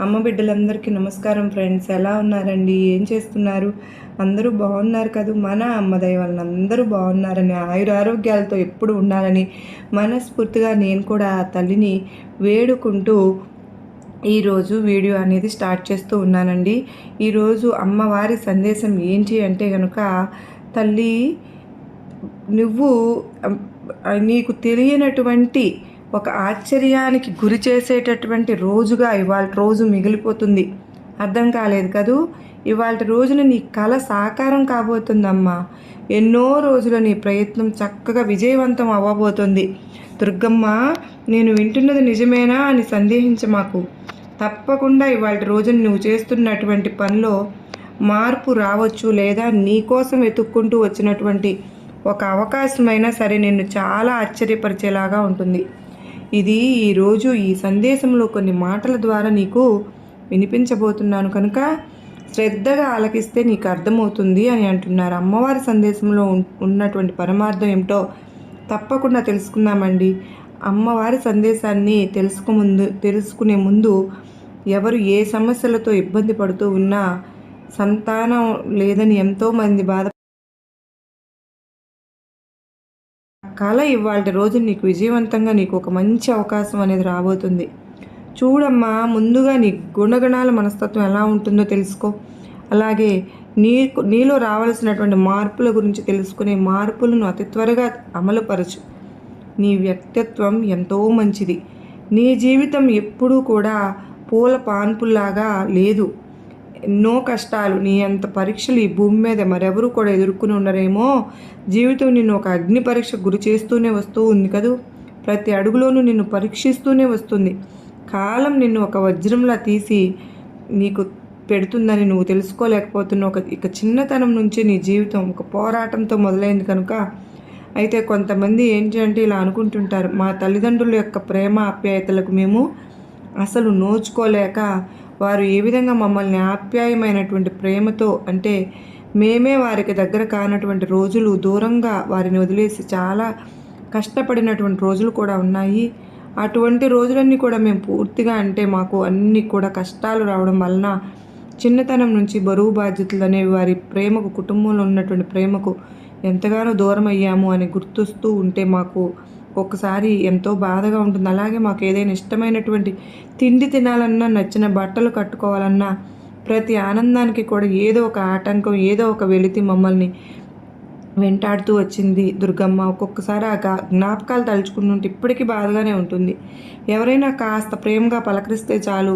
అమ్మ బిడ్డలందరికీ నమస్కారం ఫ్రెండ్స్. ఎలా ఉన్నారండి? ఏం చేస్తున్నారు? అందరూ బాగున్నారు కదా? మన అమ్మ దయ వలన అందరూ బాగున్నారని, ఆయురారోగ్యాలతో ఎప్పుడు ఉండాలని మనస్ఫూర్తిగా నేను కూడా ఆ తల్లిని వేడుకుంటూ ఈరోజు వీడియో అనేది స్టార్ట్ చేస్తూ ఉన్నానండి. ఈరోజు అమ్మవారి సందేశం ఏంటి అంటే కనుక, తల్లి నువ్వు నీకు తెలియనటువంటి ఒక ఆశ్చర్యానికి గురి చేసేటటువంటి రోజుగా ఇవాళ రోజు మిగిలిపోతుంది. అర్థం కాలేదు కదూ? ఇవాళ రోజున నీ కళ సాకారం కాబోతుందమ్మా. ఎన్నో రోజుల నీ ప్రయత్నం చక్కగా విజయవంతం అవ్వబోతుంది. దుర్గమ్మ, నేను వింటున్నది నిజమేనా అని సందేహించమాకు. తప్పకుండా ఇవాళ రోజున నువ్వు చేస్తున్నటువంటి పనిలో మార్పు రావచ్చు, లేదా నీ కోసం వెతుక్కుంటూ వచ్చినటువంటి ఒక అవకాశమైనా సరే నిన్ను చాలా ఆశ్చర్యపరిచేలాగా ఉంటుంది. ఇది ఈరోజు ఈ సందేశంలో కొన్ని మాటల ద్వారా నీకు వినిపించబోతున్నాను కనుక శ్రద్ధగా ఆలకిస్తే నీకు అర్థమవుతుంది అని అంటున్నారు. అమ్మవారి సందేశంలో ఉన్నటువంటి పరమార్థం ఏమిటో తప్పకుండా తెలుసుకుందామండి. అమ్మవారి సందేశాన్ని తెలుసుకునే ముందు ఎవరు ఏ సమస్యలతో ఇబ్బంది పడుతూ ఉన్నా, సంతానం లేదని ఎంతోమంది కళ ఇవాళ రోజు నీకు విజయవంతంగా నీకు ఒక మంచి అవకాశం అనేది రాబోతుంది. చూడమ్మా, ముందుగా నీ గుణగణాల మనస్తత్వం ఎలా ఉంటుందో తెలుసుకో. అలాగే నీలో రావాల్సినటువంటి మార్పుల గురించి తెలుసుకునే మార్పులను అతి త్వరగా అమలుపరచు. నీ వ్యక్తిత్వం ఎంతో మంచిది. నీ జీవితం ఎప్పుడూ కూడా పూల పాన్పుల్లాగా లేదు. ఎన్నో కష్టాలు, నీ అంత పరీక్షలు ఈ భూమి మీద మరెవరూ కూడా ఎదుర్కొని ఉండరేమో. జీవితం నిన్ను ఒక అగ్ని పరీక్ష గురి చేస్తూనే వస్తూ ఉంది కదూ. ప్రతి అడుగులోనూ నిన్ను పరీక్షిస్తూనే వస్తుంది. కాలం నిన్ను ఒక వజ్రంలా తీసి నీకు పెడుతుందని నువ్వు తెలుసుకోలేకపోతున్నావు. ఇక చిన్నతనం నుంచి నీ జీవితం ఒక పోరాటంతో మొదలైంది కనుక. అయితే కొంతమంది ఏంటి అంటే ఇలా అనుకుంటుంటారు, మా తల్లిదండ్రుల యొక్క ప్రేమ ఆప్యాయతలకు మేము అసలు నోచుకోలేక వారు ఏ విధంగా మమ్మల్ని ఆప్యాయమైనటువంటి ప్రేమతో, అంటే మేమే వారికి దగ్గర కానటువంటి రోజులు, దూరంగా వారిని వదిలేసి చాలా కష్టపడినటువంటి రోజులు కూడా ఉన్నాయి. అటువంటి రోజులన్నీ కూడా మేము పూర్తిగా, అంటే మాకు అన్నీ కూడా కష్టాలు రావడం వలన చిన్నతనం నుంచి బరువు బాధ్యతలు అనేవి వారి ప్రేమకు, కుటుంబంలో ఉన్నటువంటి ప్రేమకు ఎంతగానో దూరం అయ్యాము అని గుర్తొస్తూ ఉంటే మాకు ఒక్కసారి ఎంతో బాధగా ఉంటుంది. అలాగే మాకు ఏదైనా ఇష్టమైనటువంటి తిండి తినాలన్నా, నచ్చిన బట్టలు కట్టుకోవాలన్నా, ప్రతి ఆనందానికి కూడా ఏదో ఒక ఆటంకం, ఏదో ఒక వెలితి మమ్మల్ని వెంటాడుతూ వచ్చింది దుర్గమ్మ. ఒక్కొక్కసారి ఆ జ్ఞాపకాలు తలుచుకుంటుంటే ఇప్పటికీ బాధగానే ఉంటుంది. ఎవరైనా కాస్త ప్రేమగా పలకరిస్తే చాలు,